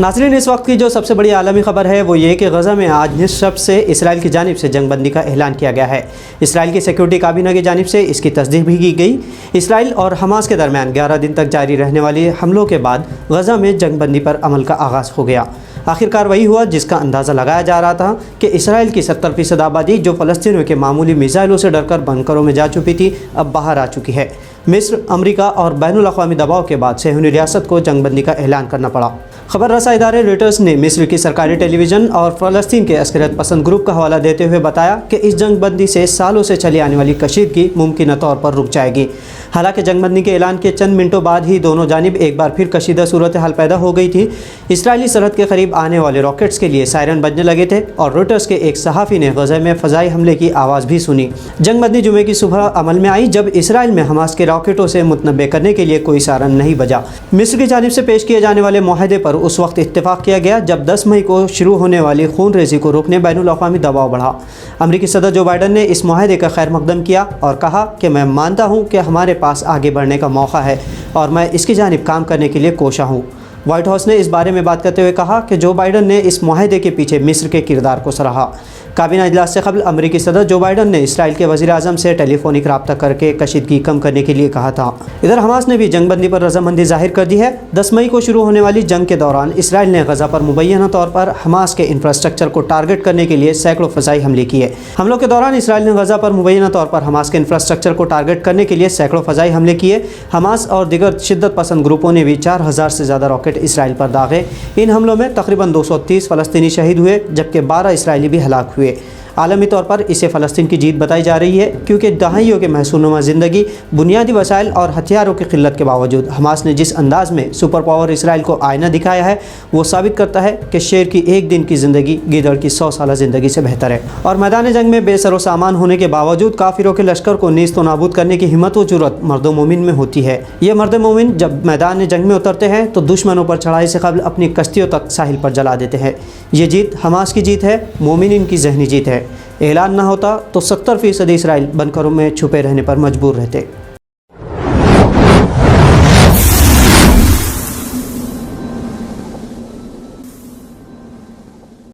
नाज़रीन, इस वक्त की जो सबसे बड़ी आलमी ख़बर है वो ये कि गज़ा में आज निस्फ़ शब से इसराइल की जानिब से जंग बंदी का ऐलान किया गया है। इसराइल की सिक्योरिटी काबीना की जानिब से इसकी तस्दीक भी की गई। इसराइल और हमास के दरमियान 11 दिन तक जारी रहने वाले हमलों के बाद गज़ा में जंग बंदी पर अमल का आगाज़ हो गया। आखिरकार वही हुआ जिसका अंदाज़ा लगाया जा रहा था कि इसराइल की 70% आबादी जो फ़लस्तीनियों के मामूली मिसाइलों से डरकर बंकरों में जा चुकी थी, अब बाहर आ चुकी है। मिस्र, अमरीका और बैनुल अक़वामी दबाव के बाद सेहूनी रियासत को जंगबंदी का ऐलान करना पड़ा। खबर रसा इदारे रॉयटर्स ने मिस्र की सरकारी टेलीविज़न और फ़लस्तीन के अस्करियत पसंद ग्रुप का हवाला देते हुए बताया कि इस जंगबंदी से सालों से चली आने वाली कशीदगी मुमकिन तौर पर रुक जाएगी। हालांकि जंगबंदी के ऐलान के चंद मिनटों बाद ही दोनों जानिब एक बार फिर कशीदा सूरत हाल पैदा हो गई थी। इसराइली सरहद के करीब आने वाले रॉकेट्स के लिए सायरन बजने लगे थे और रॉयटर्स के एक सहाफ़ी ने गज़ा में फ़ज़ाई हमले की आवाज़ भी सुनी। जंगबंदी जुमे की सुबह अमल में आई जब इसराइल में हमास के रॉकेटों से मुतनब्बे करने के लिए कोई सायरन नहीं बजा। मिस्र की जानिब से पेश किए जाने वाले मुआहदे पर उस वक्त इत्तेफाक किया गया जब 10 मई को शुरू होने वाली खून रेज़ी को रोकने बैनुल अक़वामी दबाव बढ़ा। अमरीकी सदर जो बाइडन ने इस मुआहदे का खैर मकदम किया और कहा कि मैं मानता हूँ कि हमारे पास आगे बढ़ने का मौका है और मैं इसकी जानिब काम करने के लिए कोशा हूँ। व्हाइट हाउस ने इस बारे में बात करते हुए कहा कि जो बाइडन ने इस मुआहदे के पीछे मिस्र के किरदार को सराहा। काबीना इजलास से कबल अमरीकी सदर जो बाइडन ने इसराइल के वज़ीर आज़म से टेलीफोनिक रब्ता करके कशीदगी कम करने के लिए कहा था। इधर हमास ने भी जंगबंदी पर रजामंदी जाहिर कर दी है। 10 मई को शुरू होने वाली जंग के दौरान इसराइल ने गज़ा पर मुबैना तौर पर हमास के इंफ्रास्ट्रक्चर को टारगेट करने के लिए सैकड़ों फ़ज़ाई हमले किए। हमलों के दौरान इसराइल ने गज़ा पर मुबैना तौर पर हमास के इंफ्रास्ट्रक्चर को टारगेट करने के लिए सैकड़ों फ़ज़ाई हमले किए। हमास और दीगर शिद्दत पसंद ग्रुपों ने भी 4000 से ज़्यादा रॉकेट इसराइल पर दागे। इन हमलों में तकरीबन 230 फ़लस्तीनी शहीद हुए जबकि 12 इसराइली भी हलाक हुए। आलमी तौर पर इसे फ़लस्तीन की जीत बताई जा रही है क्योंकि दहाइयों के महसूनुमा ज़िंदगी, बुनियादी वसाइल और हथियारों की किल्लत के बावजूद हमास ने जिस अंदाज़ में सुपर पावर इसराइल को आईना दिखाया है वो साबित करता है कि शेर की एक दिन की ज़िंदगी गिदड़ की 100 साल ज़िंदगी से बेहतर है। और मैदान जंग में बेसरो सामान होने के बावजूद काफिरों के लश्कर को नीस्त व नाबूद करने की हिम्मत व जुर्रत मर्द मोमिन में होती है। ये मर्द मोमिन जब मैदान जंग में उतरते हैं तो दुश्मनों पर चढ़ाई से कबल अपनी कश्तियों तक साहिल पर जला देते हैं। ये जीत हमास की जीत है, मोमिन की जहनी जीत है। ऐलान ना होता तो 70% इसराइल बंकरों में छुपे रहने पर मजबूर रहते।